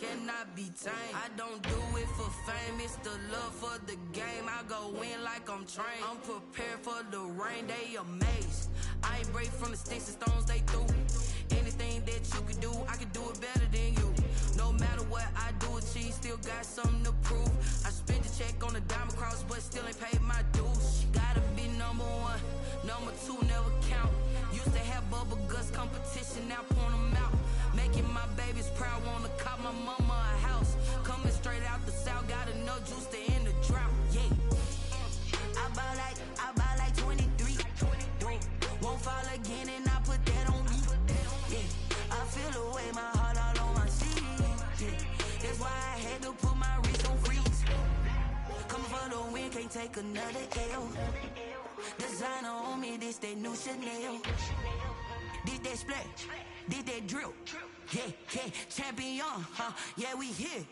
cannot be tamed. I don't do it for fame, it's the love for the game. I go in like I'm trained. I'm prepared for the rain, they amazed. I ain't break from the sticks and stones they threw. Anything that you can do, I can do it better than you. No matter what I do, achieve, still got something to prove. I spent the check on the diamond cross, but still ain't paid my dues. Gotta be number one, number two never count. Used to have bubble guts competition, now point them out. Making my babies proud, wanna cop my mama a house. Coming straight out the south, got enough juice to end the drought. Yeah, I buy like 23. Won't fall again, and I put that on me. Yeah, I feel the way, my heart all on my sleeve. Yeah, that's why I had to put my wrist on freeze. Coming for the win, can't take another L. Designer on me, this that new Chanel. Did that splash, did that drill. Yeah, yeah, champion, huh? Yeah, we here.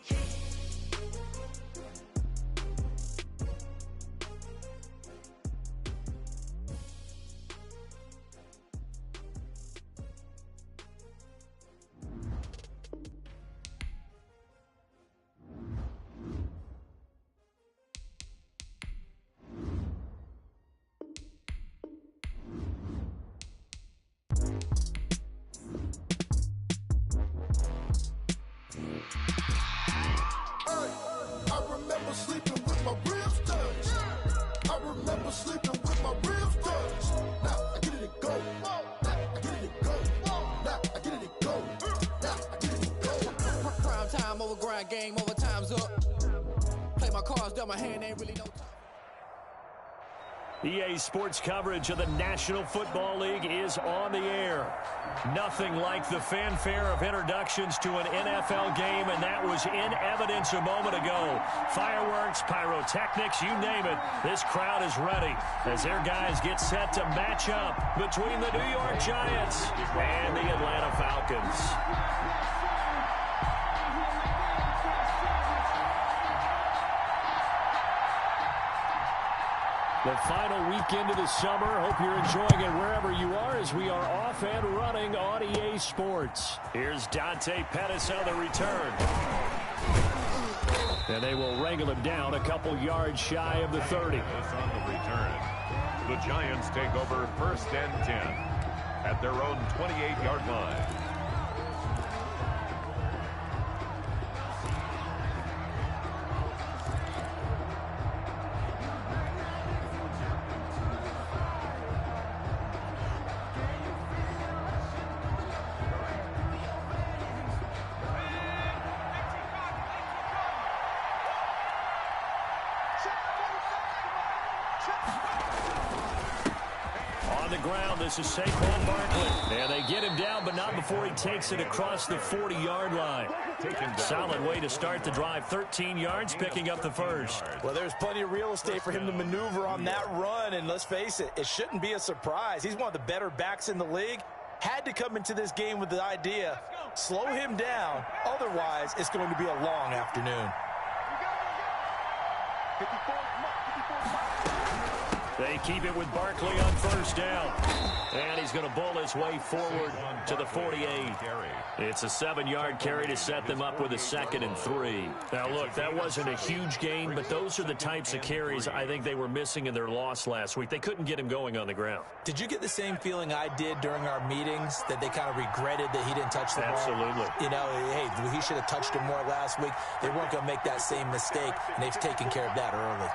Game over, time's up. Play my cards down, my hand ain't really no time. EA Sports coverage of the National Football League is on the air. Nothing like the fanfare of introductions to an NFL game, and that was in evidence a moment ago. Fireworks, pyrotechnics, you name it. This crowd is ready as their guys get set to match up between the New York Giants and the Atlanta Falcons. The final weekend of the summer. Hope you're enjoying it wherever you are as we are off and running on EA Sports. Here's Dante Pettis on the return. And they will wrangle him down a couple yards shy of the 30. On the return, the Giants take over 1st and 10 at their own 28-yard line. On the ground, this is Saquon Barkley. And they get him down, but not before he takes it across the 40-yard line. Solid way to start the drive. 13 yards, picking up the first. Well, there's plenty of real estate for him to maneuver on that run. And let's face it, it shouldn't be a surprise. He's one of the better backs in the league. Had to come into this game with the idea, slow him down. Otherwise, it's going to be a long afternoon. They keep it with Barkley on first down. And he's going to bowl his way forward to the 48. It's a 7-yard carry to set them up with a 2nd and 3. Now, look, that wasn't a huge gain, but those are the types of carries I think they were missing in their loss last week. They couldn't get him going on the ground. Did you get the same feeling I did during our meetings, that they kind of regretted that he didn't touch the ball? Absolutely. You know, hey, he should have touched him more last week. They weren't going to make that same mistake, and they've taken care of that early.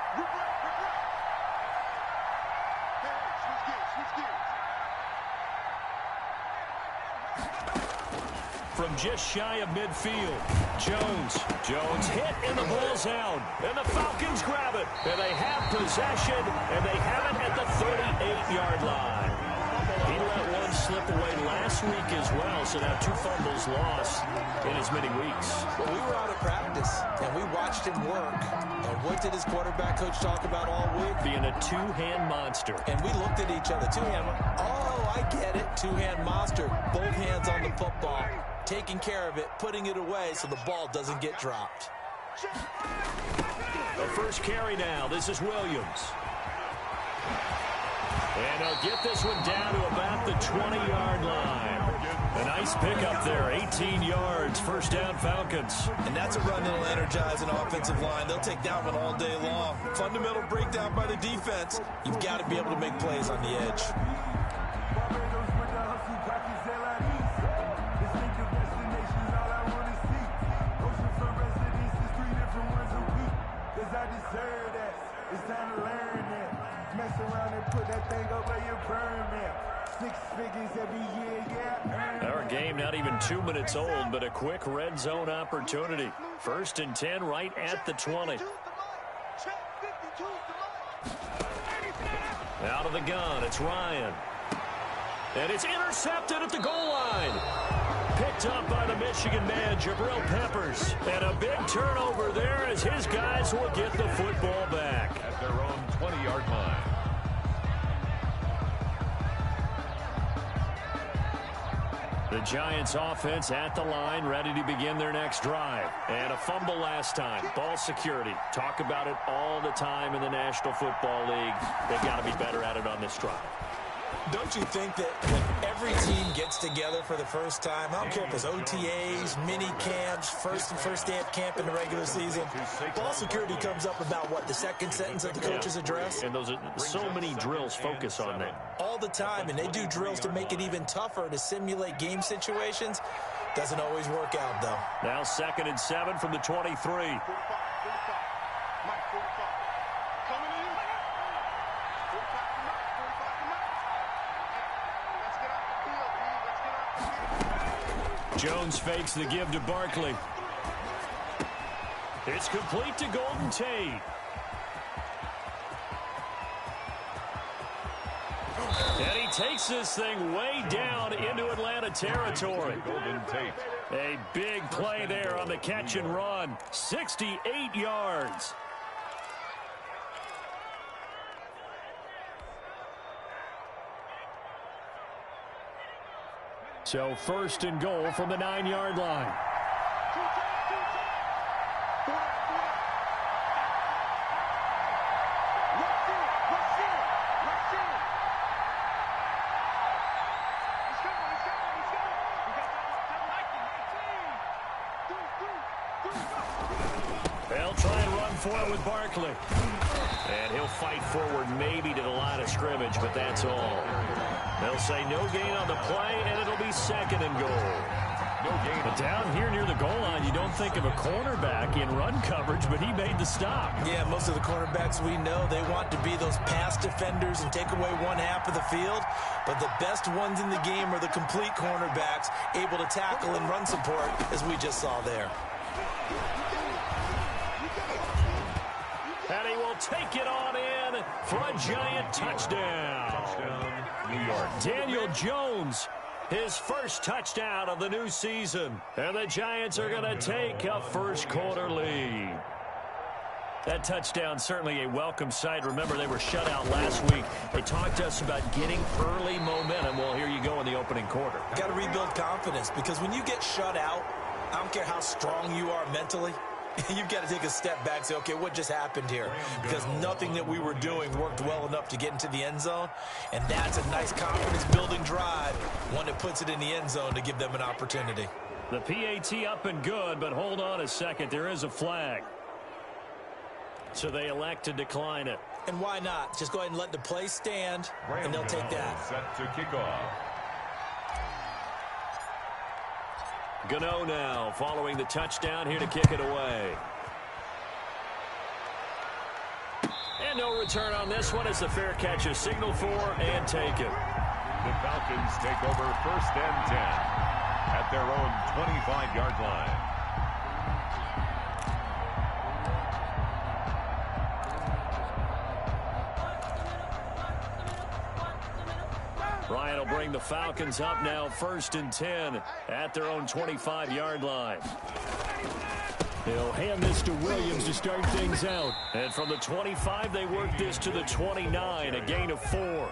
From just shy of midfield, Jones hit in the bullseye, and the Falcons grab it, and they have possession, and they have it at the 38-yard line. He let one slip away last week as well, so now 2 fumbles lost in as many weeks. Well, we were out of practice, and we watched him work. And what did his quarterback coach talk about all week? Being a two-hand monster. And we looked at each other. Oh, I get it. Two-hand monster. Both hands on the football. Taking care of it, putting it away so the ball doesn't get dropped. The first carry now. This is Williams. And they'll get this one down to about the 20-yard line. A nice pickup there, 18 yards, first down Falcons. And that's a run that'll energize an offensive line. They'll take that one all day long. Fundamental breakdown by the defense. You've got to be able to make plays on the edge. It's time to learn that. Mess around and put that thing up where you burn that. 6 figures every year, yeah. Our game not even 2 minutes old, but a quick red zone opportunity. 1st and 10 right at the 20. Out of the gun, it's Ryan. And it's intercepted at the goal line. Picked up by the Michigan man, Jabril Peppers. And a big turnover there as his guys will get the football back. At their own 20-yard line. The Giants offense at the line, ready to begin their next drive. And a fumble last time. Ball security. Talk about it all the time in the National Football League. They've got to be better at it on this drive. Don't you think that when every team gets together for the first time, I don't care if it's OTAs, mini camps, first day of camp in the regular season, ball security comes up about, what, the second sentence of the coach's address? And those are so many drills focus on that. All the time, and they do drills to make it even tougher to simulate game situations. Doesn't always work out, though. Now 2nd and 7 from the 23. Jones fakes the give to Barkley. It's complete to Golden Tate. And he takes this thing way down into Atlanta territory. Golden Tate. A big play there on the catch and run. 68 yards. So 1st and goal from the 9-yard line. They'll try and run for it with Barkley. And he'll fight forward maybe to the line of scrimmage, but that's all. They'll say no gain on the play, and it'll be 2nd and goal. No gain. But down here near the goal line, you don't think of a cornerback in run coverage, but he made the stop. Yeah, most of the cornerbacks we know, they want to be those pass defenders and take away one half of the field. But the best ones in the game are the complete cornerbacks, able to tackle and run support, as we just saw there. And he will take it on in for a Giant touchdown. New York. Daniel Jones, his first touchdown of the new season. And the Giants are going to take a first-quarter lead. That touchdown certainly a welcome sight. Remember, they were shut out last week. They talked to us about getting early momentum. Well, here you go in the opening quarter. Got to rebuild confidence, because when you get shut out, I don't care how strong you are mentally, you've got to take a step back and say, okay, what just happened here? Because nothing that we were doing worked well enough to get into the end zone. And that's a nice confidence-building drive, one that puts it in the end zone to give them an opportunity. The PAT up and good, but hold on a second. There is a flag. So they elect to decline it. And why not? Just go ahead and let the play stand, and they'll take that. Set to kick off. Gano now following the touchdown here to kick it away. And no return on this one as the fair catch is signaled for and taken. The Falcons take over 1st and 10 at their own 25-yard line. Ryan will bring the Falcons up now 1st and 10 at their own 25-yard line. He'll hand this to Williams to start things out. And from the 25, they work this to the 29, a gain of 4.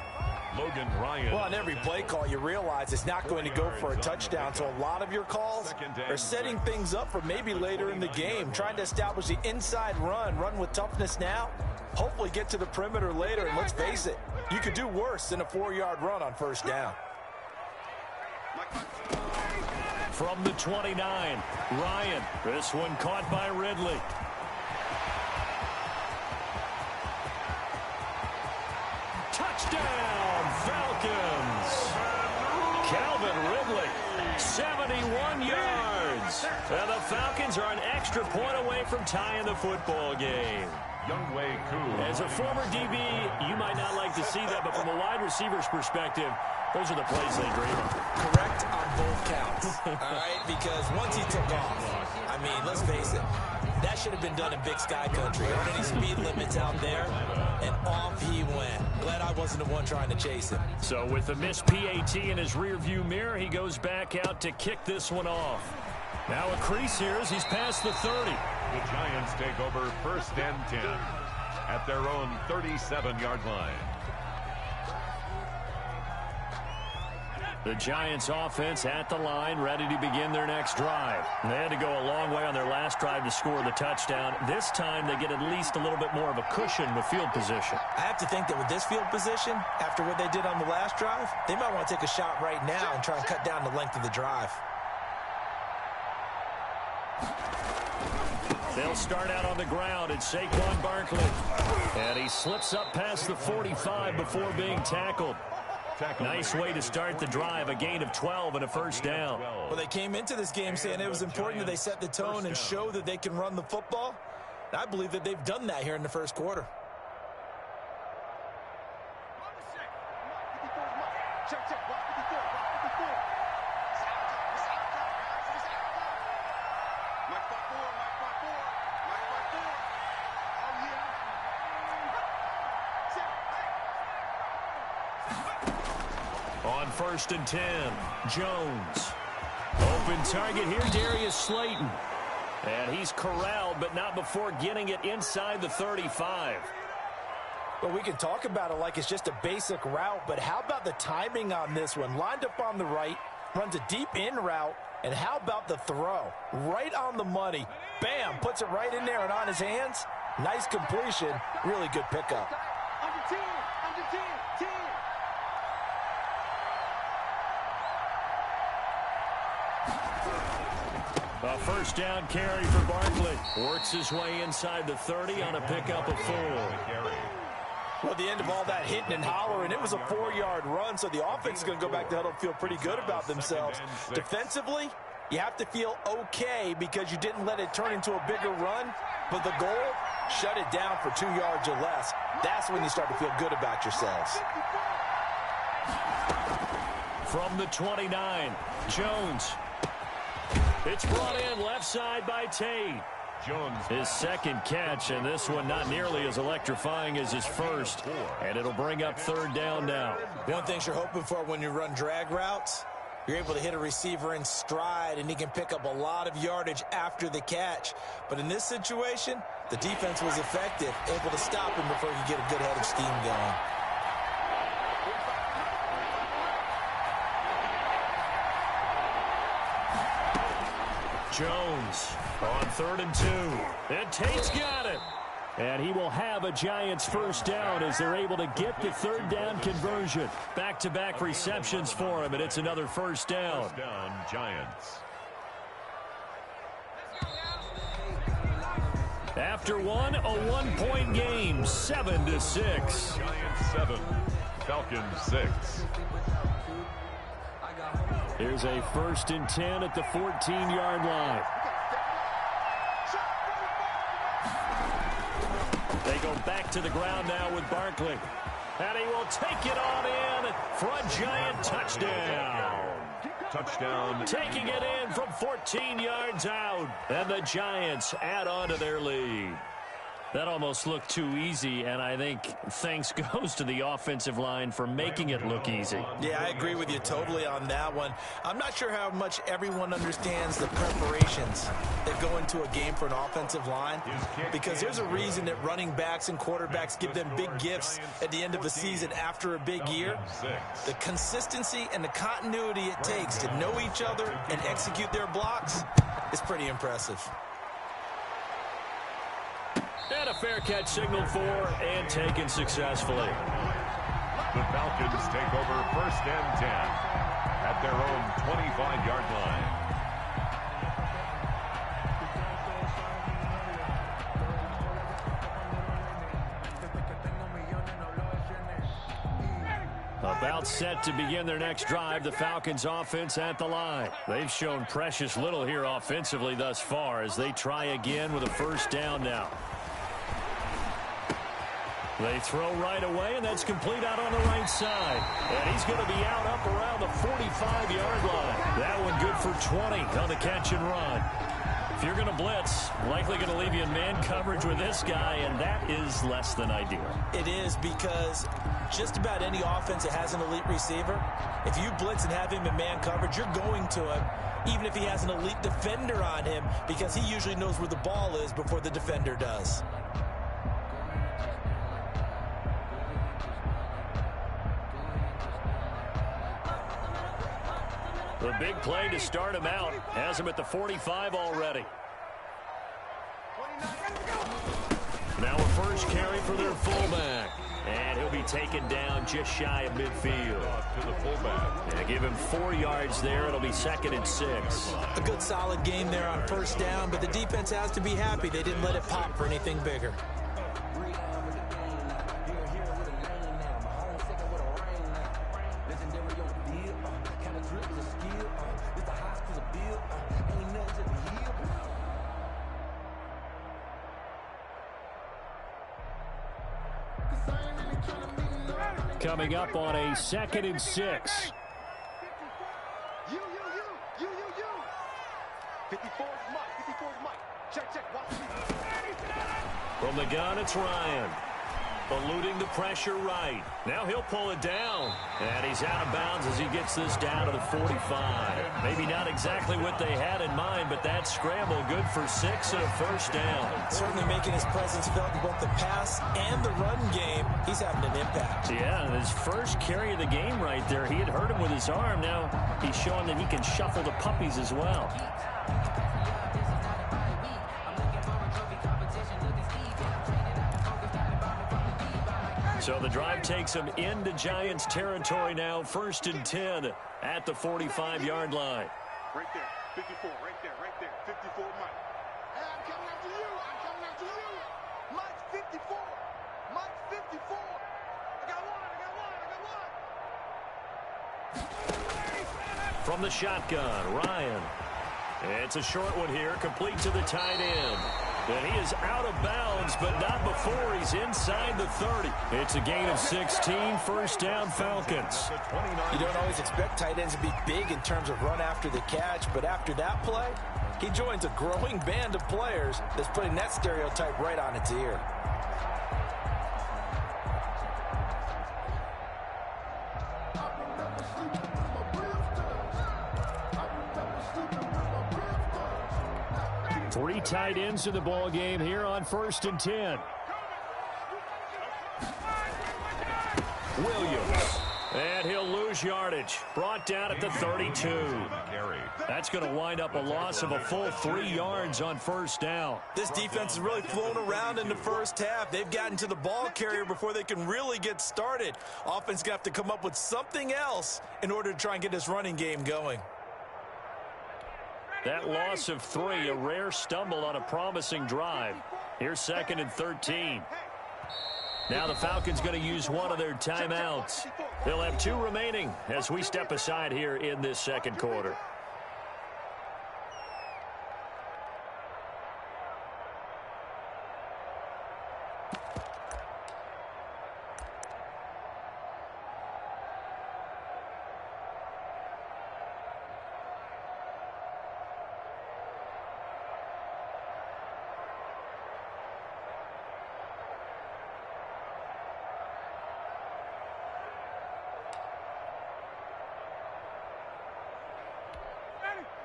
Logan Ryan. Well, on every play call, you realize it's not going to go for a touchdown. So a lot of your calls are setting things up for maybe later in the game, trying to establish the inside run with toughness now. Hopefully get to the perimeter later, and let's face it, you could do worse than a 4-yard run on 1st down. From the 29, Ryan. This one caught by Ridley. Touchdown, Falcons. Calvin Ridley, 71 yards. And the Falcons are an extra point away from tying the football game. As a former DB, you might not like to see that, but from a wide receiver's perspective, those are the plays they dream of. Correct on both counts, all right? Because once he took off, I mean, let's face it, that should have been done in Big Sky Country. Aren't any speed limits out there? And off he went. Glad I wasn't the one trying to chase him. So with the missed PAT in his rearview mirror, he goes back out to kick this one off. Now a crease here as he's past the 30. The Giants take over 1st and 10 at their own 37-yard line. The Giants offense at the line, ready to begin their next drive. They had to go a long way on their last drive to score the touchdown. This time they get at least a little bit more of a cushion with field position. I have to think that with this field position, after what they did on the last drive, they might want to take a shot right now and try and cut down the length of the drive. They'll start out on the ground. It's Saquon Barkley. And he slips up past the 45 before being tackled. Nice way to start the drive, a gain of 12 and a first down. Well, they came into this game saying it was important that they set the tone and show that they can run the football. And I believe that they've done that here in the first quarter. On 1st and 10, Jones. Open target here, Darius Slayton. And he's corralled, but not before getting it inside the 35. Well, we can talk about it like it's just a basic route, but how about the timing on this one? Lined up on the right, runs a deep in route, and how about the throw? Right on the money. Bam, puts it right in there and on his hands. Nice completion, really good pickup. Under 10, under 10, 10. A first down carry for Barkley. Works his way inside the 30 on a pickup of 4. Well, the end of all that hitting and hollering, it was a 4-yard run, so the offense is going to go back to huddle and feel pretty good about themselves. Defensively, you have to feel okay because you didn't let it turn into a bigger run, but the goal, shut it down for 2 yards or less. That's when you start to feel good about yourselves. From the 29, Jones. It's brought in left side by Tate. Jones. His second catch, and this one not nearly as electrifying as his first. And it'll bring up 3rd down now. One of the things you're hoping for when you run drag routes, you're able to hit a receiver in stride, and he can pick up a lot of yardage after the catch. But in this situation, the defense was effective, able to stop him before he could get a good head of steam going. Jones on 3rd and 2. And Tate's got it. And he will have a Giants first down as they're able to get the 3rd down conversion. Back-to-back receptions for him, and it's another first down. First down, Giants. After one, a 1-point game, 7-6. Giants 7, Falcons 6. Here's a 1st and 10 at the 14-yard line. They go back to the ground now with Barkley. And he will take it on in for a Giant touchdown. Touchdown. Taking it in from 14 yards out. And the Giants add on to their lead. That almost looked too easy, and I think thanks goes to the offensive line for making it look easy. Yeah, I agree with you totally on that one. I'm not sure how much everyone understands the preparations that go into a game for an offensive line, because there's a reason that running backs and quarterbacks give them big gifts at the end of a season after a big year. The consistency and the continuity it takes to know each other and execute their blocks is pretty impressive. And a fair catch signaled for and taken successfully. The Falcons take over 1st and 10 at their own 25-yard line. About set to begin their next drive, the Falcons offense at the line. They've shown precious little here offensively thus far as they try again with a first down now. They throw right away, and that's complete out on the right side. And he's going to be out up around the 45-yard line. That one good for 20 on the catch and run. If you're going to blitz, likely going to leave you in man coverage with this guy, and that is less than ideal. It is, because just about any offense that has an elite receiver, if you blitz and have him in man coverage, you're going to him, even if he has an elite defender on him, because he usually knows where the ball is before the defender does. The big play to start him out has him at the 45 already. Now a first carry for their fullback. And he'll be taken down just shy of midfield. To the fullback. Yeah, give him 4 yards there. It'll be 2nd and 6. A good solid game there on first down, but the defense has to be happy they didn't let it pop for anything bigger. Coming up on a 2nd and 6. 54 is Mike. Check. Watch me. From the gun, it's Ryan. Eluding the pressure right. Now he'll pull it down. And he's out of bounds as he gets this down to the 45. Maybe not exactly what they had in mind, but that scramble good for 6 and a first down. Certainly making his presence felt in both the pass and the run game. He's having an impact. Yeah, his first carry of the game right there. He had hurt him with his arm. Now he's showing that he can shuffle the puppies as well. So the drive takes him into Giants territory now. 1st and 10 at the 45-yard line. Right there. 54. Right there. 54 Mike. Hey, I'm coming after you. Mike's 54. I got one. From the shotgun, Ryan. It's a short one here, complete to the tight end. And he is out of bounds, but not before he's inside the 30. It's a gain of 16, first down Falcons. You don't always expect tight ends to be big in terms of run after the catch, but after that play, he joins a growing band of players that's putting that stereotype right on its ear. Three tight ends in the ball game here on 1st and 10. Williams. And he'll lose yardage. Brought down at the 32. That's going to wind up a loss of a full 3 yards on first down. This defense has really flown around in the first half. They've gotten to the ball carrier before they can really get started. Offense going to have to come up with something else in order to try and get this running game going. That loss of 3, a rare stumble on a promising drive. Here's 2nd and 13. Now the Falcons going to use one of their timeouts. They'll have 2 remaining as we step aside here in this second quarter.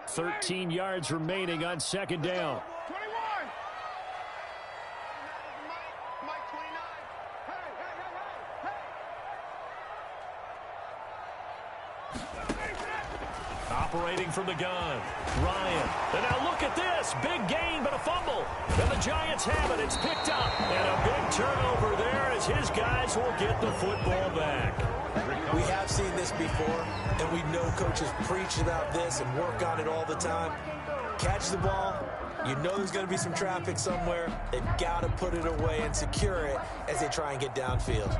$13 yards remaining on second down. 21. Mike 29. Hey. Operating from the gun, Ryan. And now look at this. Big gain, but a fumble. And the Giants have it. It's picked up. And a big turnover there as his guys will get the football back. We have seen this before, and we know coaches preach about this and work on it all the time. Catch the ball. You know there's going to be some traffic somewhere. They've got to put it away and secure it as they try and get downfield.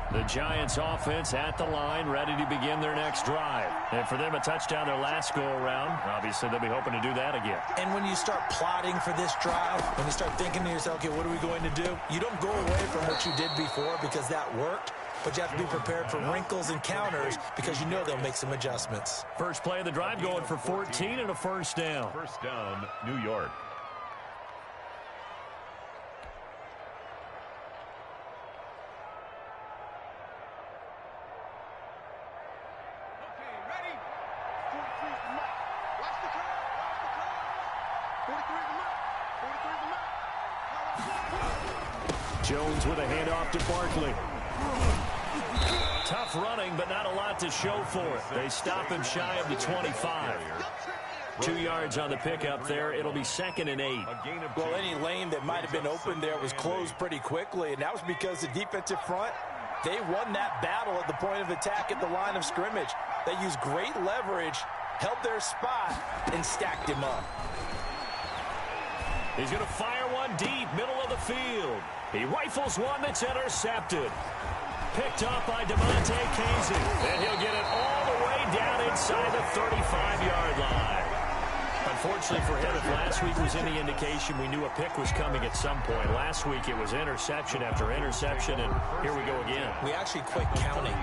The Giants offense at the line, ready to begin their next drive. And for them, a touchdown their last go-around. Obviously, they'll be hoping to do that again. And when you start plotting for this drive, when you start thinking to yourself, okay, what are we going to do? You don't go away from what you did before because that worked, but you have to be prepared for wrinkles and counters because you know they'll make some adjustments. First play of the drive going for 14 and a first down. First down, New York. Jones with a handoff to Barkley. Tough running, but not a lot to show for it. They stop him shy of the 25. 2 yards on the pickup there. It'll be 2nd and 8. Well, any lane that might have been open there was closed pretty quickly, and that was because the defensive front, they won that battle at the point of attack at the line of scrimmage. They used great leverage, held their spot, and stacked him up. He's going to fire one deep, middle of the field. He rifles one that's intercepted. Picked up by DeMonte Casey. And he'll get it all the way down inside the 35-yard line. Unfortunately for him, if last week was any indication, we knew a pick was coming at some point. Last week it was interception after interception, and here we go again. We actually quit counting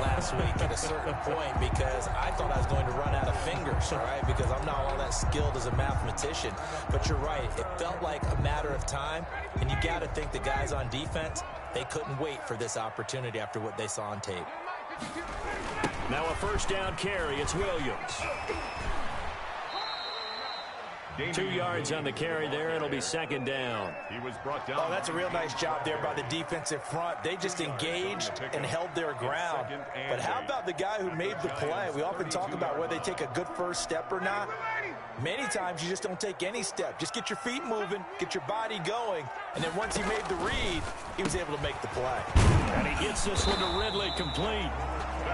last week at a certain point because I thought I was going to run out of fingers, all right, because I'm not all that skilled as a mathematician. But you're right. It felt like a matter of time, and you got to think the guys on defense, they couldn't wait for this opportunity after what they saw on tape. Now a first down carry. It's Williams. 2 yards on the carry there. It'll be 2nd down. He was brought down. Oh, that's a real nice job there by the defensive front. They just engaged and held their ground. But how about the guy who made the play? We often talk about whether they take a good first step or not. Many times you just don't take any step. Just get your feet moving, get your body going, and then once he made the read, he was able to make the play. And he gets this one to Ridley complete.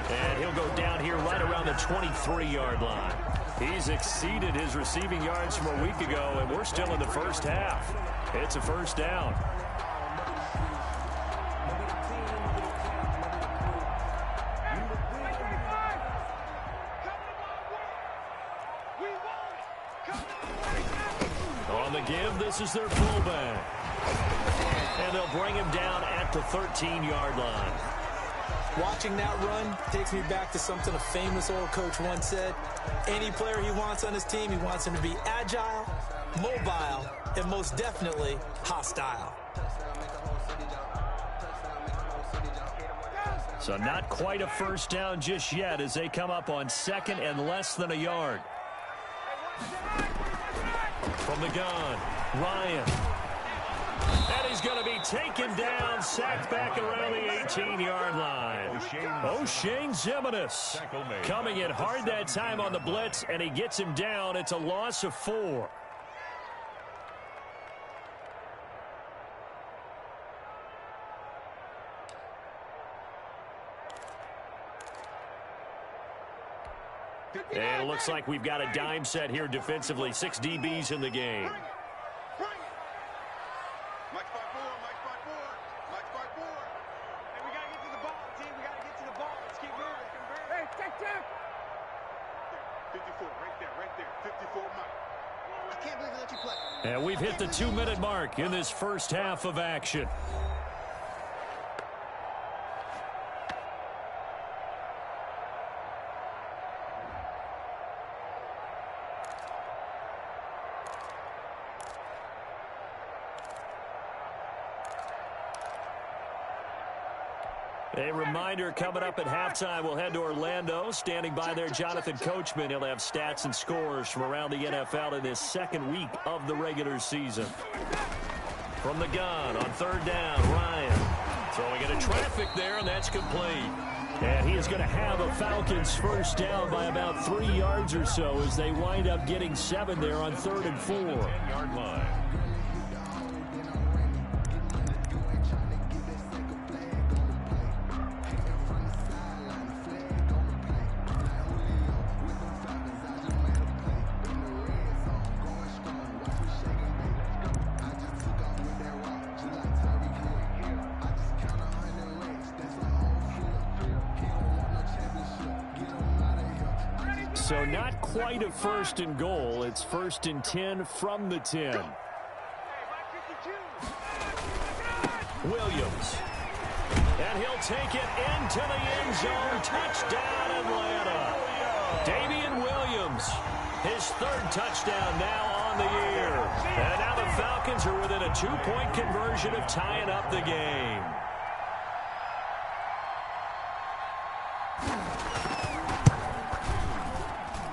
And he'll go down here right around the 23-yard line. He's exceeded his receiving yards from a week ago, and we're still in the first half. It's a first down. On the give, this is their fullback. And they'll bring him down at the 13-yard line. Watching that run takes me back to something a famous old coach once said. Any player he wants on his team, he wants him to be agile, mobile, and most definitely hostile. So not quite a first down just yet as they come up on 2nd and less than a yard. From the gun, Ryan. And he's going to be taken down, sacked back around the 18-yard line. O'Shane Zimenez coming in hard that time on the blitz, and he gets him down. It's a loss of 4. And it looks like we've got a dime set here defensively. 6 DBs in the game. And we've hit the 2-minute mark in this first half of action. A reminder coming up at halftime, we'll head to Orlando. Standing by there, Jonathan Coachman. He'll have stats and scores from around the NFL in this 2nd week of the regular season. From the gun on 3rd down, Ryan. Throwing into traffic there, and that's complete. And he is going to have a Falcons first down by about 3 yards or so as they wind up getting 7 there on 3rd and 4. 10-yard line. So not quite a 1st and goal. It's 1st and 10 from the 10. Williams. And he'll take it into the end zone. Touchdown, Atlanta. Damian Williams, his 3rd touchdown now on the year. And now the Falcons are within a 2-point conversion of tying up the game.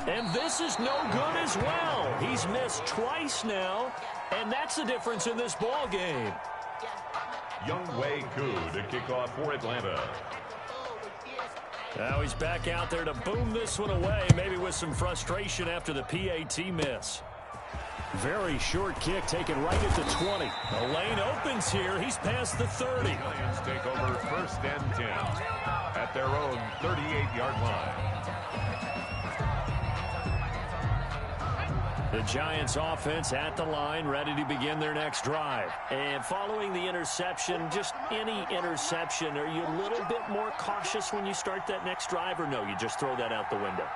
And this is no good as well. He's missed twice now, and that's the difference in this ball game. Younghoe Koo to kick off for Atlanta. Now he's back out there to boom this one away, maybe with some frustration after the PAT miss. Very short kick taken right at the 20. The lane opens here. He's past the 30. Giants take over 1st and 10 at their own 38-yard line. The Giants offense at the line, ready to begin their next drive. And following the interception, just any interception, are you a little bit more cautious when you start that next drive, or no, you just throw that out the window?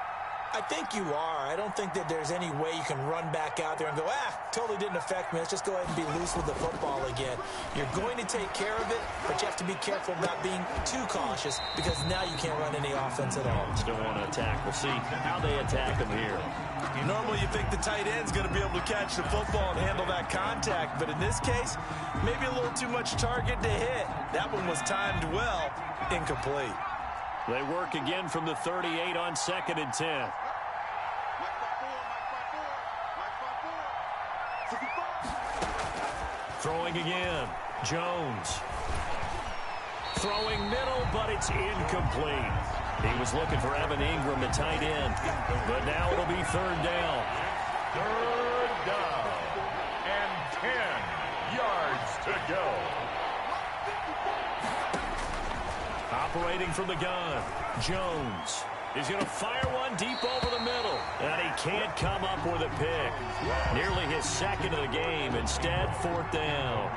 I think you are. I don't think that there's any way you can run back out there and go, totally didn't affect me. Let's just go ahead and be loose with the football again. You're going to take care of it, but you have to be careful about being too cautious because now you can't run any offense at all. Still want to attack. We'll see how they attack them here. Normally you think the tight end's going to be able to catch the football and handle that contact, but in this case, maybe a little too much target to hit. That one was timed well, incomplete. They work again from the 38 on 2nd and 10. Throwing again. Jones. Throwing middle, but it's incomplete. He was looking for Evan Ingram, the tight end. But now it'll be 3rd down. 3rd down. And 10 yards to go. Operating from the gun. Jones. He's going to fire one deep over the middle. And he can't come up with a pick. Nearly his 2nd of the game. Instead, 4th down.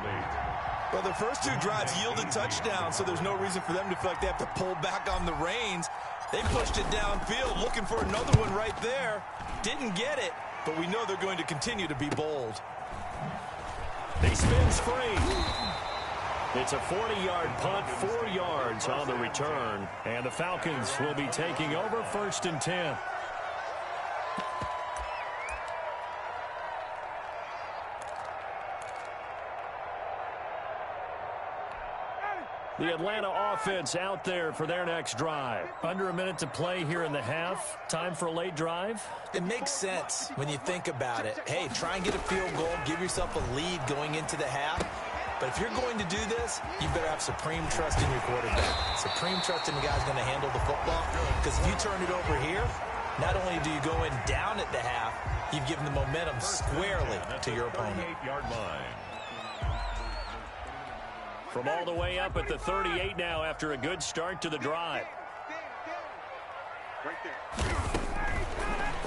Well, their first 2 drives yielded touchdowns, so there's no reason for them to feel like they have to pull back on the reins. They pushed it downfield, looking for another one right there. Didn't get it, but we know they're going to continue to be bold. He spins free. It's a 40-yard punt, 4 yards on the return. And the Falcons will be taking over 1st and 10. The Atlanta offense out there for their next drive. Under a minute to play here in the half. Time for a late drive. It makes sense when you think about it. Hey, try and get a field goal. Give yourself a lead going into the half. But if you're going to do this, you better have supreme trust in your quarterback. Supreme trust in the guy's going to handle the football. Because if you turn it over here, not only do you go in down at the half, you've given the momentum squarely to your opponent. 38-yard line. From all the way up at the 38 now after a good start to the drive.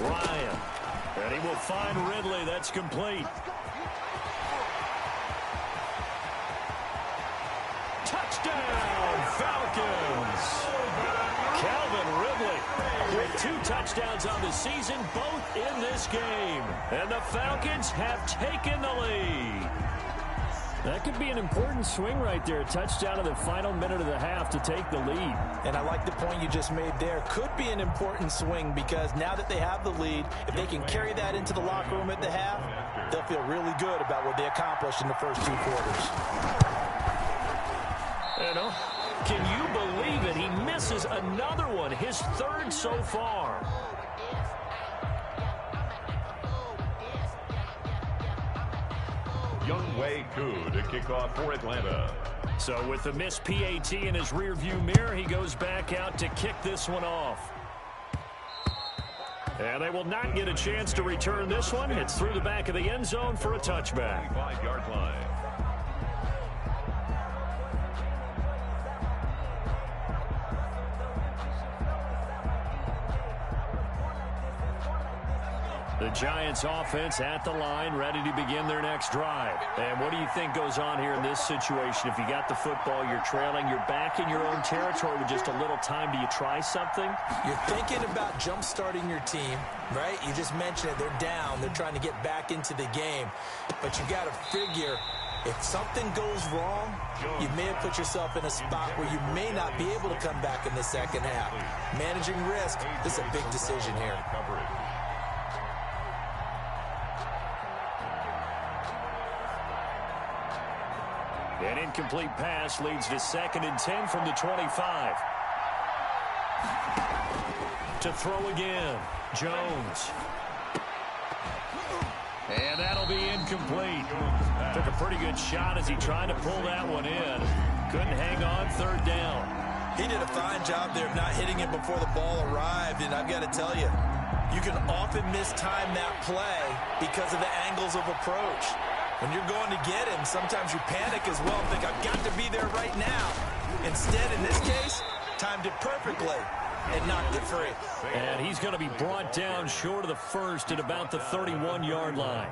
Ryan. And he will find Ridley. That's complete. Touchdown, Falcons! Calvin Ridley with 2 touchdowns on the season, both in this game. And the Falcons have taken the lead. That could be an important swing right there. A touchdown in the final minute of the half to take the lead. And I like the point you just made there. Could be an important swing because now that they have the lead, if they can carry that into the locker room at the half, they'll feel really good about what they accomplished in the first 2 quarters. You know, can you believe it? He misses another one, his 3rd so far. Younghoe Koo to kick off for Atlanta. So with the missed PAT in his rearview mirror, he goes back out to kick this one off. And they will not get a chance to return this one. It's through the back of the end zone for a touchback. 5-yard line. The Giants offense at the line, ready to begin their next drive. And what do you think goes on here in this situation? If you got the football, you're trailing, you're back in your own territory with just a little time. Do you try something? You're thinking about jump-starting your team, right? You just mentioned it. They're down. They're trying to get back into the game. But you got to figure, if something goes wrong, you may have put yourself in a spot where you may not be able to come back in the second half. Managing risk, this is a big decision here. An incomplete pass leads to 2nd and 10 from the 25. To throw again, Jones. And that'll be incomplete. Took a pretty good shot as he tried to pull that one in. Couldn't hang on, 3rd down. He did a fine job there of not hitting it before the ball arrived, and I've got to tell you, you can often mistime that play because of the angles of approach. When you're going to get him, sometimes you panic as well and think, I've got to be there right now. Instead, in this case, timed it perfectly and knocked it free. And he's going to be brought down short of the first at about the 31-yard line.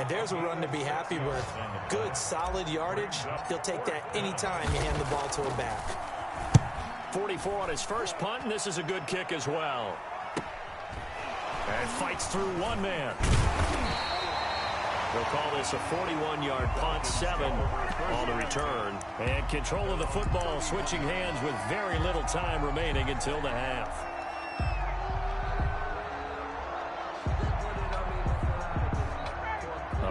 And there's a run to be happy with. Good, solid yardage. He'll take that anytime you hand the ball to him back. 44 on his first punt, and this is a good kick as well. And fights through one man. They'll call this a 41-yard punt, 7 on the return. And control of the football switching hands with very little time remaining until the half.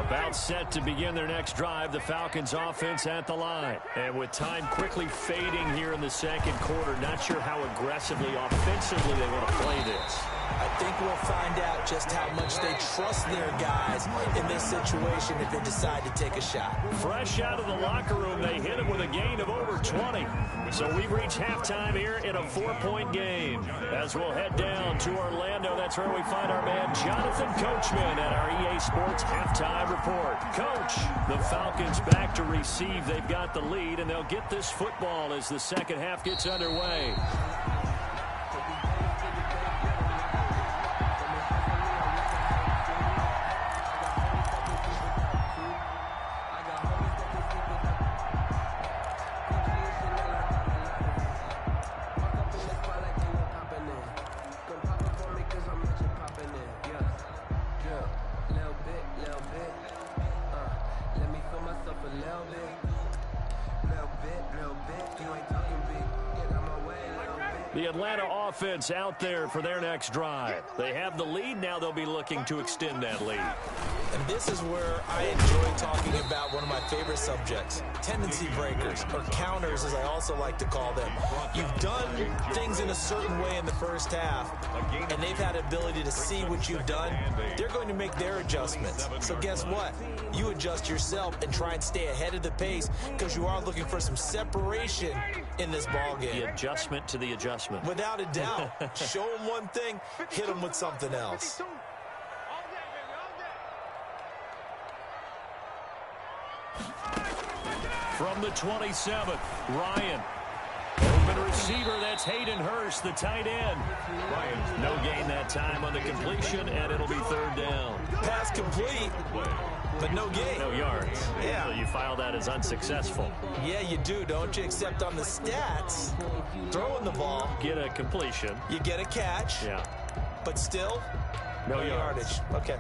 About set to begin their next drive, the Falcons offense at the line. And with time quickly fading here in the second quarter, not sure how aggressively, offensively they want to play this. I think we'll find out just how much they trust their guys in this situation if they decide to take a shot. Fresh out of the locker room, they hit him with a gain of over 20. So we've reached halftime here in a 4-point game. As we'll head down to Orlando, that's where we find our man Jonathan Coachman at our EA Sports Halftime Report. Coach, the Falcons back to receive. They've got the lead, and they'll get this football as the second half gets underway. The Atlanta offense out there for their next drive. They have the lead. Now they'll be looking to extend that lead. And this is where I enjoy talking about one of my favorite subjects, tendency breakers, or counters as I also like to call them. You've done things in a certain way in the first half, and they've had the ability to see what you've done. They're going to make their adjustments. So guess what? You adjust yourself and try and stay ahead of the pace because you are looking for some separation in this ball game. The adjustment to the adjustment. Without a doubt. Show them one thing, hit them with something else. From the 27th, Ryan. Open receiver, that's Hayden Hurst, the tight end. No gain that time on the completion, and it'll be 3rd down. Pass complete, but no gain. No yards. Yeah. So you file that as unsuccessful. Yeah, you do, don't you? Except on the stats, throwing the ball. Get a completion. You get a catch. Yeah. But still, no yardage. Okay.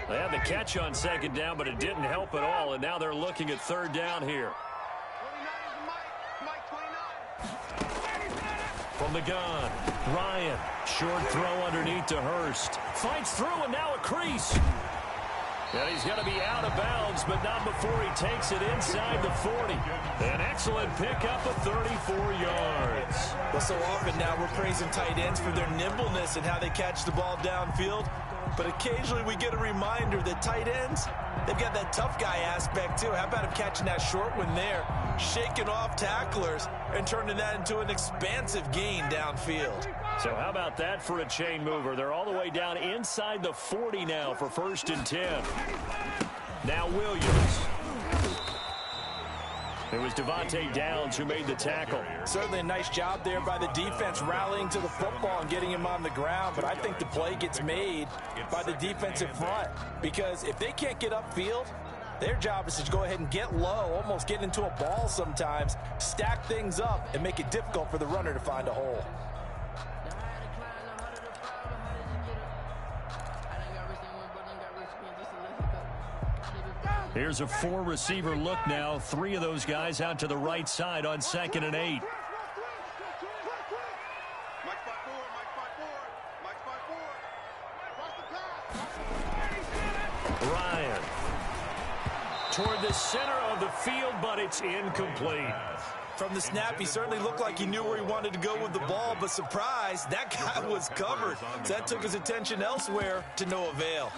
They had the catch on 2nd down, but it didn't help at all, and now they're looking at 3rd down here. From the gun, Ryan, short throw underneath to Hurst. Fights through, and now a crease. And he's going to be out of bounds, but not before he takes it inside the 40. An excellent pickup of 34 yards. Well, so often now we're praising tight ends for their nimbleness and how they catch the ball downfield. But occasionally we get a reminder that tight ends, they've got that tough guy aspect too. How about him catching that short one there, shaking off tacklers, and turning that into an expansive gain downfield? So how about that for a chain mover? They're all the way down inside the 40 now for 1st and 10. Now Williams. It was Devontae Downs who made the tackle. Certainly a nice job there by the defense rallying to the football and getting him on the ground, but I think the play gets made by the defensive front because if they can't get upfield, their job is to go ahead and get low, almost get into a ball sometimes, stack things up, and make it difficult for the runner to find a hole. Here's a 4-receiver look now. 3 of those guys out to the right side on 2nd and 8. Ryan toward the center of the field, but it's incomplete. From the snap, he certainly looked like he knew where he wanted to go with the ball, but surprise, that guy was covered. So that took his attention elsewhere to no avail.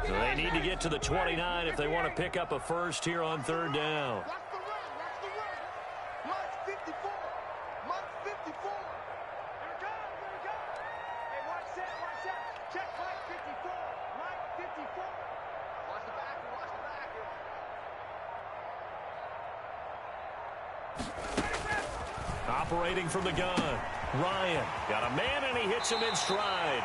They need to get to the 29 if they want to pick up a first here on 3rd down. Operating from the gun, Ryan got a man and he hits him in stride.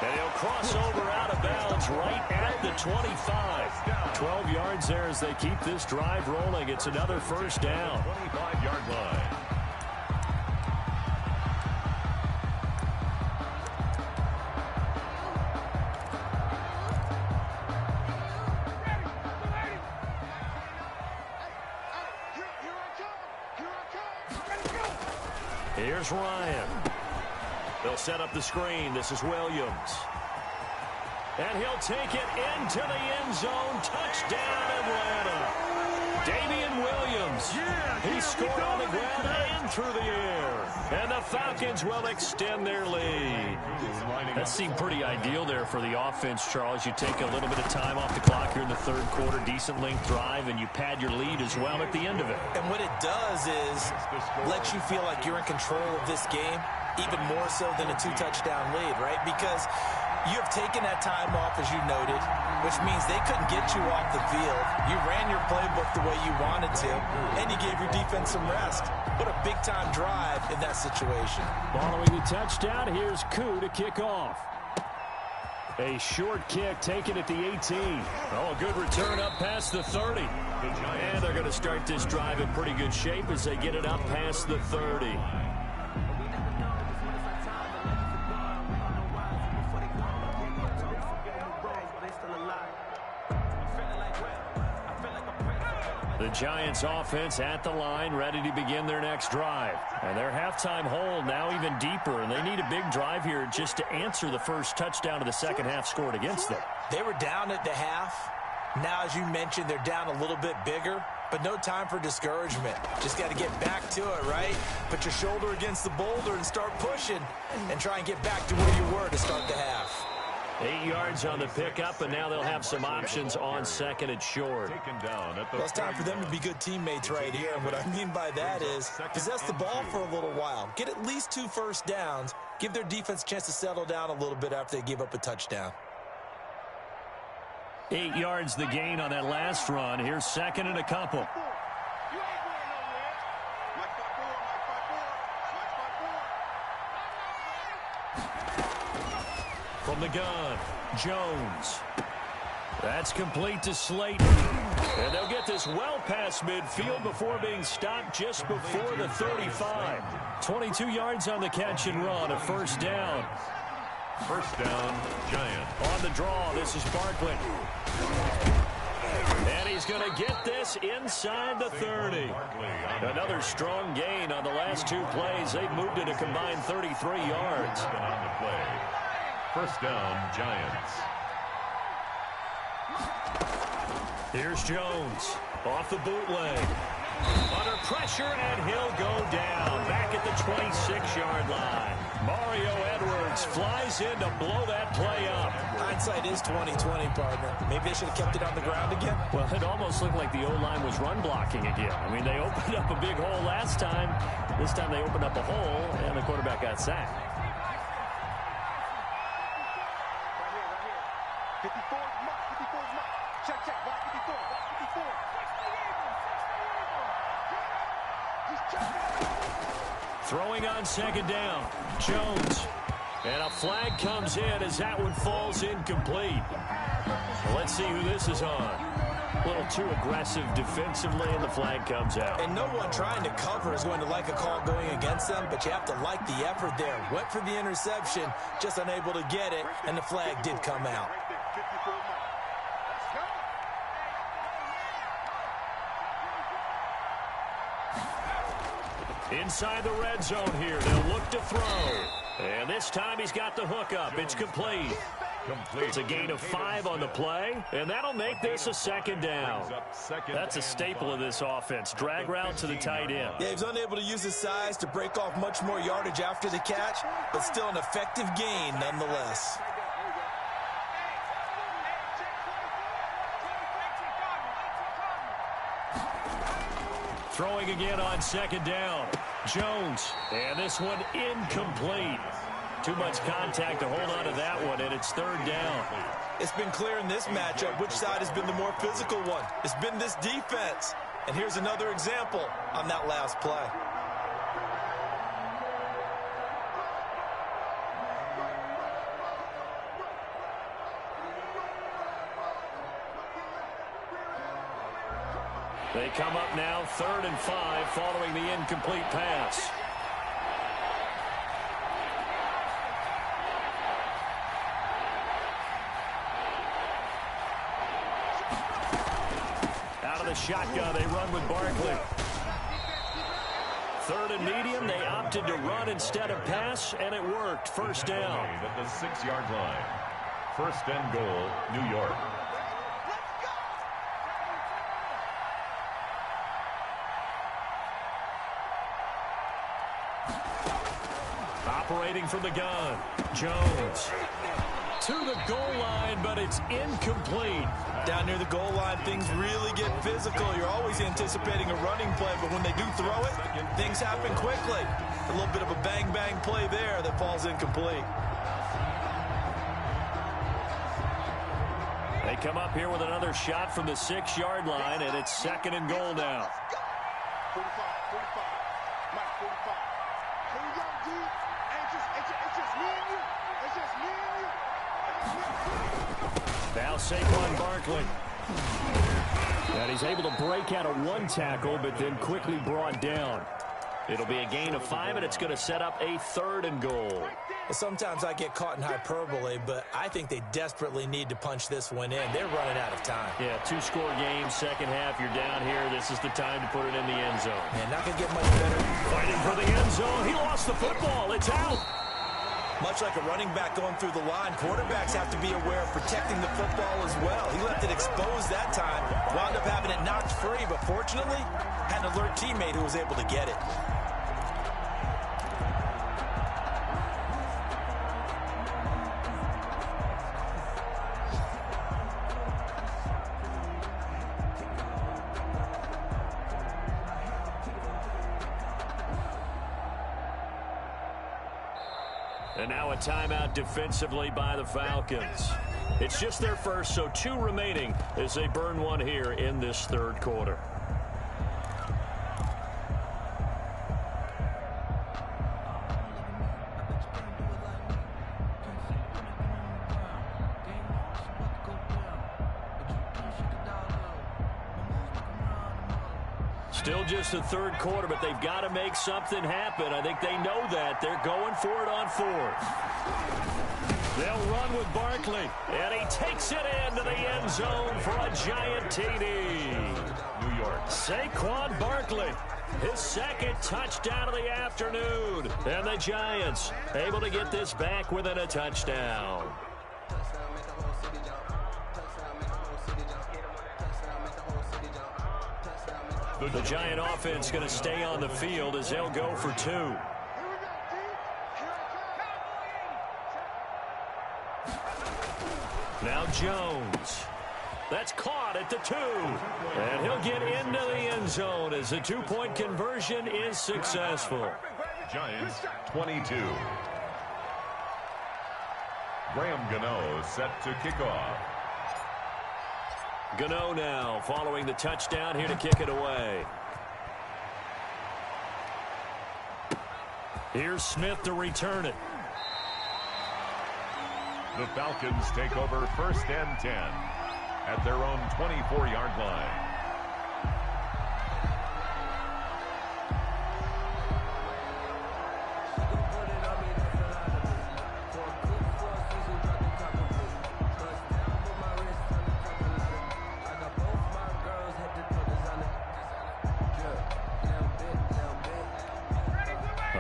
And he'll cross over out of bounds right at the 25. 12 yards there as they keep this drive rolling. It's another first down. 25-yard line. Here's Ryan. They'll set up the screen. This is Williams. And he'll take it into the end zone. Touchdown, Atlanta. Damian Williams. He scored on the ground and through the air. And the Falcons will extend their lead. That seemed pretty ideal there for the offense, Charles. You take a little bit of time off the clock here in the 3rd quarter, decent length drive, and you pad your lead as well at the end of it. And what it does is lets you feel like you're in control of this game, even more so than a 2-touchdown lead, right? Because you have taken that time off, as you noted, which means they couldn't get you off the field. You ran your playbook the way you wanted to, and you gave your defense some rest. What a big-time drive in that situation. Following the touchdown, here's Koo to kick off. A short kick taken at the 18. Oh, a good return up past the 30. And they're going to start this drive in pretty good shape as they get it up past the 30. The Giants offense at the line, ready to begin their next drive. And their halftime hole now even deeper, and they need a big drive here just to answer the first touchdown of the second half scored against them. They were down at the half. Now, as you mentioned, they're down a little bit bigger, but no time for discouragement. Just got to get back to it, right? Put your shoulder against the boulder and start pushing and try and get back to where you were to start the half. 8 yards on the pickup, and now they'll have some options on 2nd and short. Well, it's time for them to be good teammates right here, and what I mean by that is possess the ball for a little while. Get at least 2 first downs. Give their defense a chance to settle down a little bit after they give up a touchdown. 8 yards the gain on that last run. Here's 2nd and a couple. From the gun, Jones. That's complete to Slayton. And they'll get this well past midfield before being stopped just before the 35. 22 yards on the catch and run, a first down. First down, Giants. On the draw, this is Barkley. And he's going to get this inside the 30. Another strong gain on the last 2 plays. They've moved it a combined 33 yards. On the play. First down, Giants. Here's Jones off the bootleg. Under pressure, and he'll go down. Back at the 26-yard line. Mario Edwards flies in to blow that play up. Hindsight is 20/20, partner. Maybe they should have kept it on the ground again. Well, it almost looked like the O-line was run blocking again. I mean, they opened up a big hole last time. This time they opened up a hole, and the quarterback got sacked. Right here. 54 mark. 54 mark. Check. Block 54. Block 54. Throwing on second down. Jones. And a flag comes in as that one falls incomplete. So let's see who this is on. A little too aggressive defensively, and the flag comes out. And no one trying to cover is going to like a call going against them, but you have to like the effort there. Went for the interception, just unable to get it, and the flag did come out. Right there. 54 mark. Let's go. Inside the red zone here. They'll look to throw. And this time he's got the hook up. It's complete. It's a gain of 5 on the play, and that'll make this a second down. That's a staple of this offense. Drag route to the tight end. Yeah, he's unable to use his size to break off much more yardage after the catch, but still an effective gain nonetheless. Throwing again on second down. Jones, and this one incomplete. Too much contact to hold on to that one, and it's third down. It's been clear in this matchup which side has been the more physical one. It's been this defense. And here's another example on that last play. They come up now 3rd and 5 following the incomplete pass. Out of the shotgun, they run with Barkley. 3rd and medium, they opted to run instead of pass, and it worked. First down. At the 6-yard line. 1st and goal, New York. Operating from the gun, Jones to the goal line, but it's incomplete. Down near the goal line, things really get physical. You're always anticipating a running play, but when they do throw it, things happen quickly. A little bit of a bang-bang play there that falls incomplete. They come up here with another shot from the 6-yard line, and it's 2nd and goal now. 45. Mike, 45. Hey, yo, D. It's just me and you. It's just me and you. Now Saquon Barkley. And he's able to break out of one tackle, but then quickly brought down. It'll be a gain of 5, and it's going to set up a 3rd and goal. Sometimes I get caught in hyperbole, but I think they desperately need to punch this one in. They're running out of time. Yeah, 2-score game, second half, you're down here. This is the time to put it in the end zone. Man, not going to get much better. Fighting for the end zone. He lost the football. It's out. Much like a running back going through the line, quarterbacks have to be aware of protecting the football as well. He left it exposed that time, wound up having it knocked free, but fortunately, had an alert teammate who was able to get it. And now a timeout defensively by the Falcons. It's just their first, so 2 remaining as they burn one here in this 3rd quarter. Still just the 3rd quarter, but they've got to make something happen. I think they know that. They're going for it on 4th. They'll run with Barkley, and he takes it into the end zone for a giant TD. New York. Saquon Barkley, his 2nd touchdown of the afternoon. And the Giants able to get this back within a touchdown. The Giant offense going to stay on the field as they'll go for 2. Now Jones. That's caught at the 2. And he'll get into the end zone as the two-point conversion is successful. Giants 22. Graham Gano set to kick off. Gano now following the touchdown here to kick it away. Here's Smith to return it. The Falcons take over 1st and 10 at their own 24-yard line.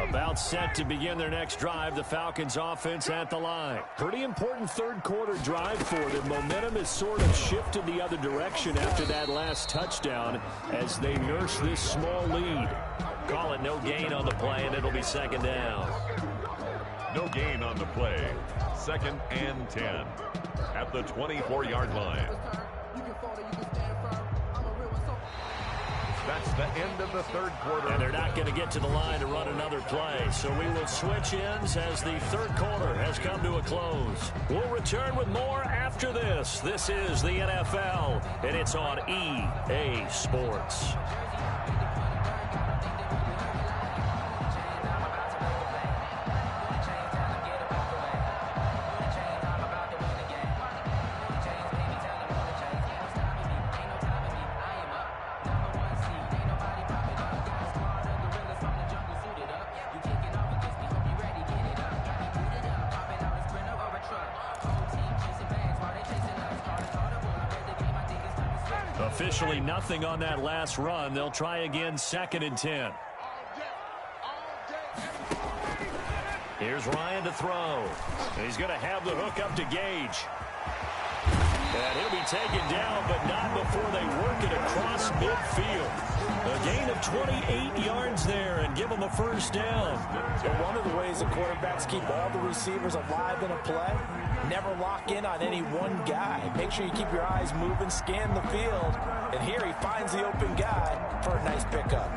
About set to begin their next drive, the Falcons offense at the line. Pretty important third-quarter drive for them. Momentum has sort of shifted the other direction after that last touchdown as they nurse this small lead. Call it no gain on the play, and it'll be 2nd down. No gain on the play. 2nd and 10 at the 24-yard line. That's the end of the third quarter. And they're not going to get to the line to run another play. So we will switch ends as the third quarter has come to a close. We'll return with more after this. This is the NFL, and it's on EA Sports. Officially nothing on that last run. They'll try again 2nd and 10. Here's Ryan to throw. He's going to have the hook up to Gage. And he'll be taken down, but not before they work it across midfield. A gain of 28 yards there and give them a 1st down. So one of the ways the quarterbacks keep all the receivers alive in a play, never lock in on any one guy. Make sure you keep your eyes moving, scan the field. And here he finds the open guy for a nice pickup.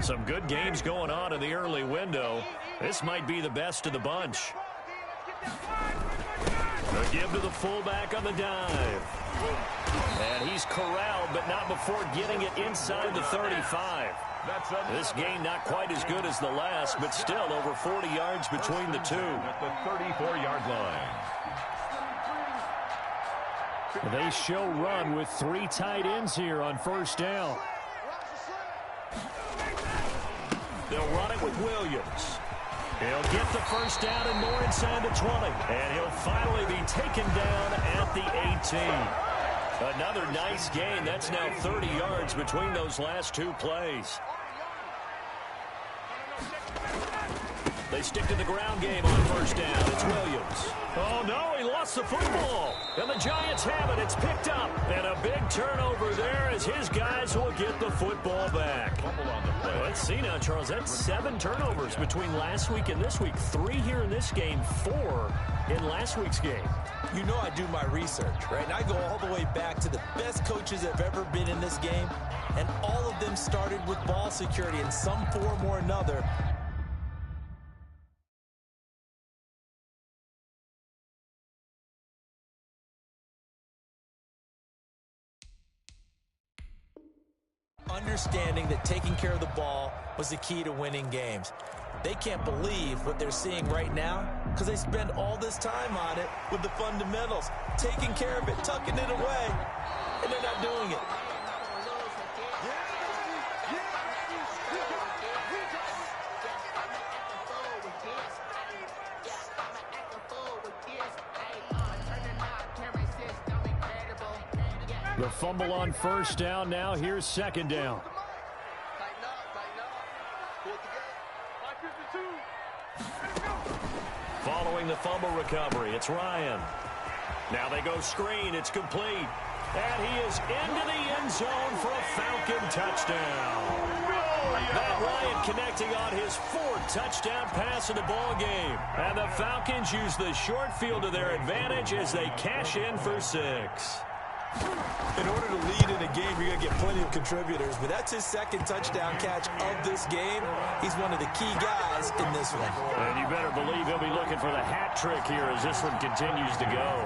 Some good games going on in the early window. This might be the best of the bunch. A give to the fullback on the dive. And he's corralled, but not before getting it inside the 35. This game not quite as good as the last, but still over 40 yards between the two. At the 34-yard line. They show run with 3 tight ends here on 1st down. They'll run it with Williams. He'll get the 1st down and more inside the 20. And he'll finally be taken down at the 18. Another nice gain. That's now 30 yards between those last 2 plays. They stick to the ground game on 1st down. It's Williams. Oh, no, he lost the football. And the Giants have it. It's picked up. And a big turnover there as his guys will get the football back. Let's see now, Charles. That's 7 turnovers between last week and this week. 3 here in this game, 4 in last week's game. You know I do my research, right? And I go all the way back to the best coaches that have ever been in this game. And all of them started with ball security in some form or another. Understanding that taking care of the ball was the key to winning games. They can't believe what they're seeing right now because they spend all this time on it with the fundamentals, taking care of it, tucking it away, and they're not doing it. The fumble on 1st down. Now here's 2nd down. Following the fumble recovery, it's Ryan. Now they go screen. It's complete. And he is into the end zone for a Falcon touchdown. Matt Ryan connecting on his fourth touchdown pass of the ball game. And the Falcons use the short field to their advantage as they cash in for 6. In order to lead in a game, you're going to get plenty of contributors, but that's his second touchdown catch of this game. He's one of the key guys in this one. And you better believe he'll be looking for the hat trick here as this one continues to go.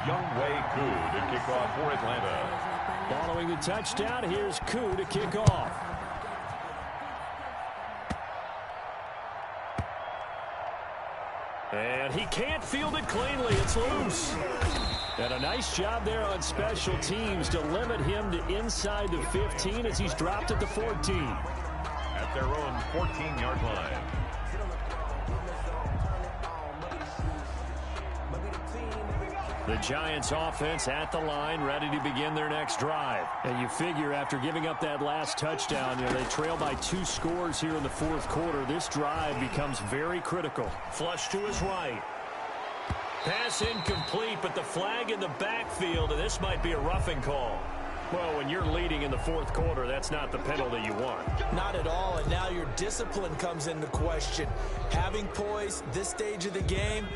Younghoe Koo to kick off for Atlanta. Following the touchdown, here's Koo to kick off. And he can't field it cleanly. It's loose. And a nice job there on special teams to limit him to inside the 15 as he's dropped at the 14. At their own 14-yard line. The Giants offense at the line, ready to begin their next drive. And you figure after giving up that last touchdown, they trail by 2 scores here in the fourth quarter. This drive becomes very critical. Flush to his right. Pass incomplete, but the flag in the backfield, and this might be a roughing call. Well, when you're leading in the fourth quarter, that's not the penalty you want. Not at all, and now your discipline comes into question. Having poise this stage of the game,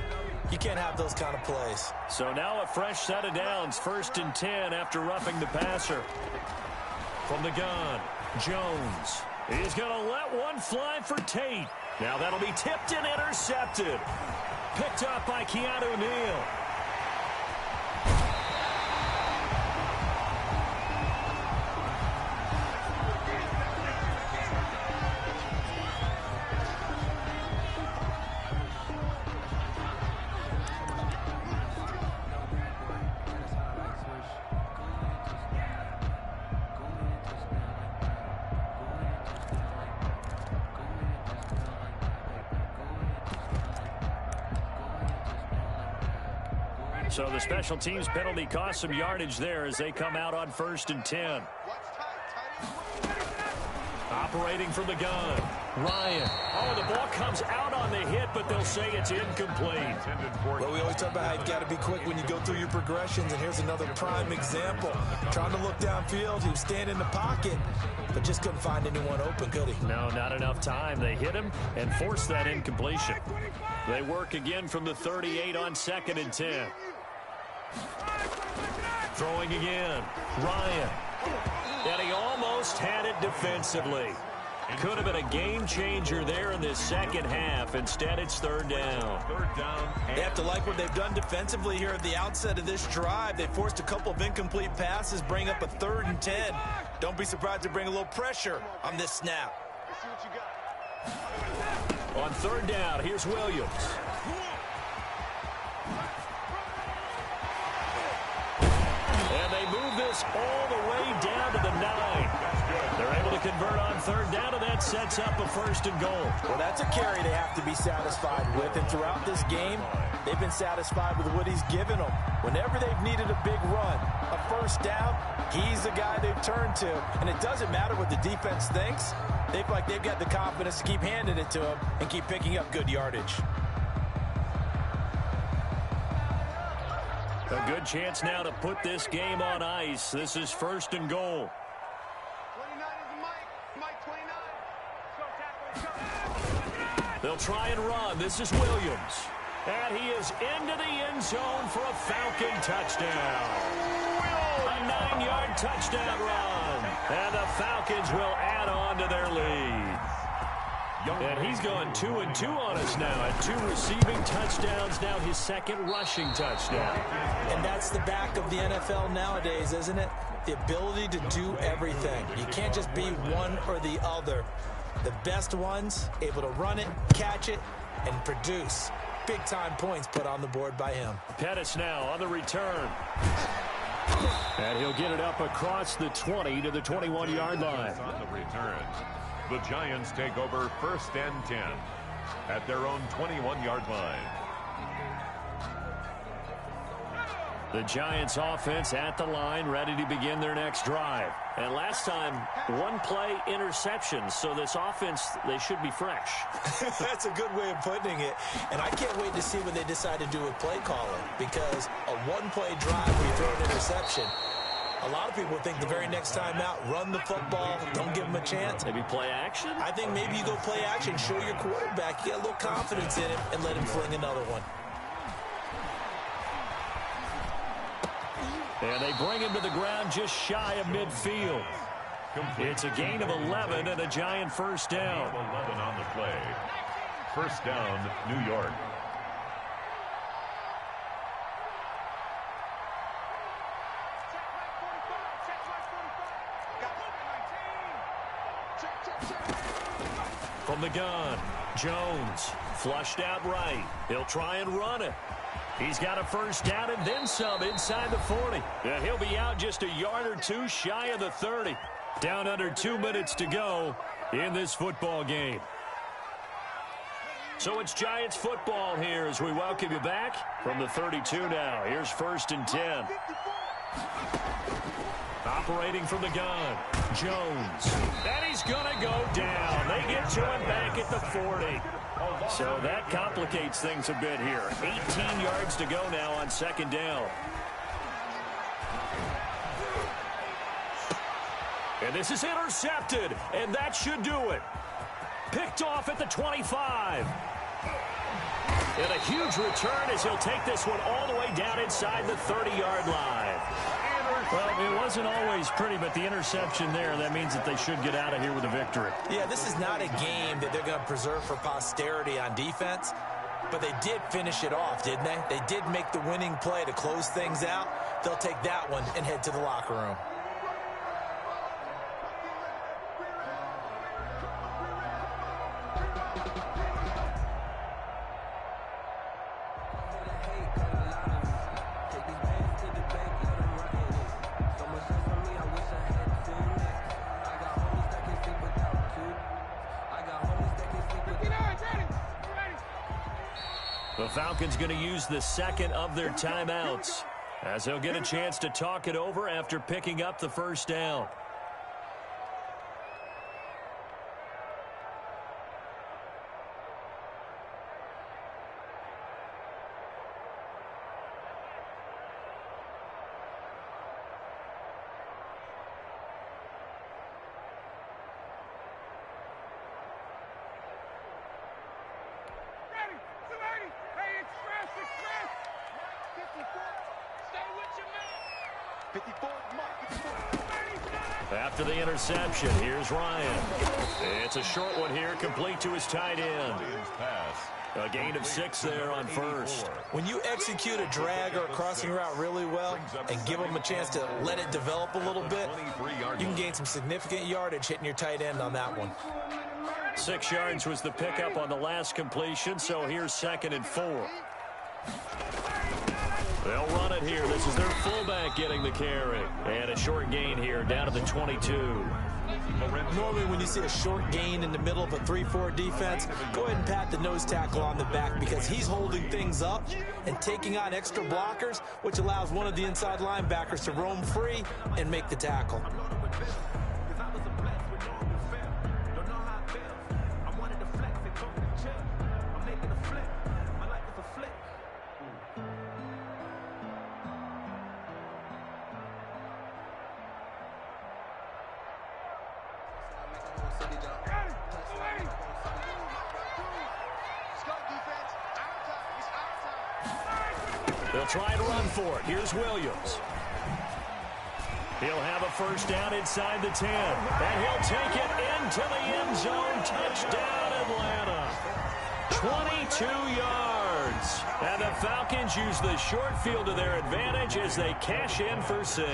you can't have those kind of plays. So now a fresh set of downs, 1st and 10 after roughing the passer. From the gun, Jones. He's going to let one fly for Tate. Now that'll be tipped and intercepted. Picked up by Keanu Neal. So the special teams penalty cost some yardage there as they come out on 1st and 10. Operating from the gun, Ryan. Oh, the ball comes out on the hit, but they'll say it's incomplete. Well, we always talk about how you've got to be quick when you go through your progressions, and here's another prime example. Trying to look downfield, he was standing in the pocket, but just couldn't find anyone open, could he? No, not enough time. They hit him and forced that incompletion. They work again from the 38 on 2nd and 10. Throwing again, Ryan. And he almost had it defensively. Could have been a game changer there in this second half. Instead, it's 3rd down. They have to like what they've done defensively here at the outset of this drive. They forced a couple of incomplete passes, bring up a 3rd and 10. Don't be surprised to bring a little pressure on this snap. On 3rd down, here's Williams. And they move this all the way down to the 9. They're able to convert on 3rd down, and that sets up a 1st and goal. Well, that's a carry they have to be satisfied with, and throughout this game, they've been satisfied with what he's given them. Whenever they've needed a big run, a 1st down, he's the guy they've turned to. And it doesn't matter what the defense thinks. They've got the confidence to keep handing it to him and keep picking up good yardage. A good chance now to put this game on ice. This is 1st and goal. 29 is Mike 29. They'll try and run. This is Williams. And he is into the end zone for a Falcon touchdown. A 9-yard touchdown run. And the Falcons will add on to their lead. And he's gone 2-2 on us now at 2 receiving touchdowns, now his 2nd rushing touchdown. And that's the back of the NFL nowadays, isn't it? The ability to do everything. You can't just be one or the other. The best ones able to run it, catch it, and produce. Big-time points put on the board by him. Pettis now on the return. And he'll get it up across the 20 to the 21-yard line. On the return. The Giants take over 1st and 10 at their own 21-yard line. The Giants offense at the line, ready to begin their next drive. And last time, 1-play interception, so this offense, they should be fresh. That's a good way of putting it. And I can't wait to see what they decide to do with play calling, because a 1-play drive where you throw an interception, A lot of people think the very next time out, run the football, don't give him a chance. Maybe play action? I think maybe you go play action, show your quarterback, you get a little confidence in him, and let him fling another one. And they bring him to the ground just shy of midfield. It's a gain of 11 and a Giant first down. 11 on the play. First down, New York. From the gun, Jones flushed out right. He'll try and run it. He's got a first down and then some inside the 40. And he'll be out just a yard or two shy of the 30. Down under 2 minutes to go in this football game. So it's Giants football here as we welcome you back from the 32 now. Here's 1st and 10. Operating from the gun, Jones. And he's going to go down. They get to him back at the 40. So that complicates things a bit here. 18 yards to go now on 2nd down. And this is intercepted, and that should do it. Picked off at the 25. And a huge return as he'll take this one all the way down inside the 30-yard line. Well, it wasn't always pretty, but the interception there, that means that they should get out of here with a victory. Yeah, this is not a game that they're going to preserve for posterity on defense, but they did finish it off, didn't they? They did make the winning play to close things out. They'll take that one and head to the locker room. The Falcons going to use the second of their timeouts as they'll get a chance to talk it over after picking up the first down. After the interception, here's Ryan. It's a short one here, complete to his tight end. A gain of 6 there on first. When you execute a drag or a crossing route really well and give them a chance to let it develop a little bit, you can gain some significant yardage hitting your tight end on that one. 6 yards was the pickup on the last completion, so here's 2nd and 4. They'll run it here. This is their fullback getting the carry. And a short gain here down to the 22. Normally when you see a short gain in the middle of a 3-4 defense, go ahead and pat the nose tackle on the back because he's holding things up and taking on extra blockers, which allows one of the inside linebackers to roam free and make the tackle. They'll try to run for it. Here's Williams. He'll have a first down inside the 10. And he'll take it into the end zone. Touchdown, Atlanta. 22 yards. And the Falcons use the short field to their advantage as they cash in for 6.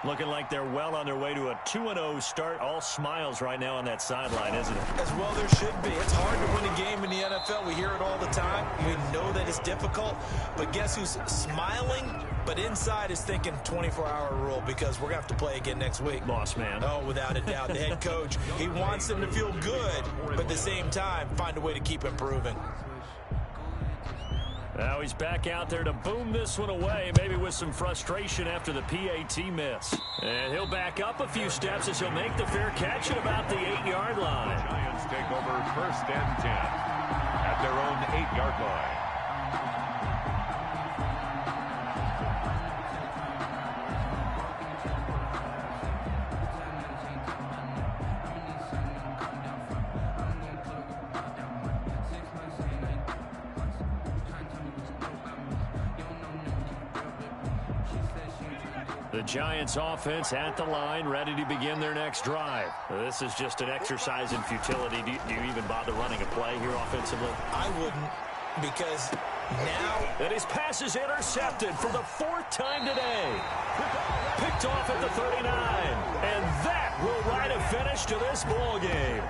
Looking like they're well on their way to a 2-0 start. All smiles right now on that sideline, isn't it? As well there should be. It's hard to win a game in the NFL. We hear it all the time. We know that it's difficult. But guess who's smiling? But inside is thinking 24-hour rule because we're going to have to play again next week. Boss man. Oh, without a doubt. The head coach, he wants them to feel good, but at the same time, find a way to keep improving. Now he's back out there to boom this one away, maybe with some frustration after the PAT miss. And he'll back up a few steps as he'll make the fair catch at about the 8-yard line. The Giants take over 1st and 10 at their own 8-yard line. The Giants offense at the line, ready to begin their next drive. This is just an exercise in futility. Do you even bother running a play here offensively? I wouldn't, because now... And his pass is intercepted for the 4th time today. Picked off at the 39. And that will write a finish to this ball game.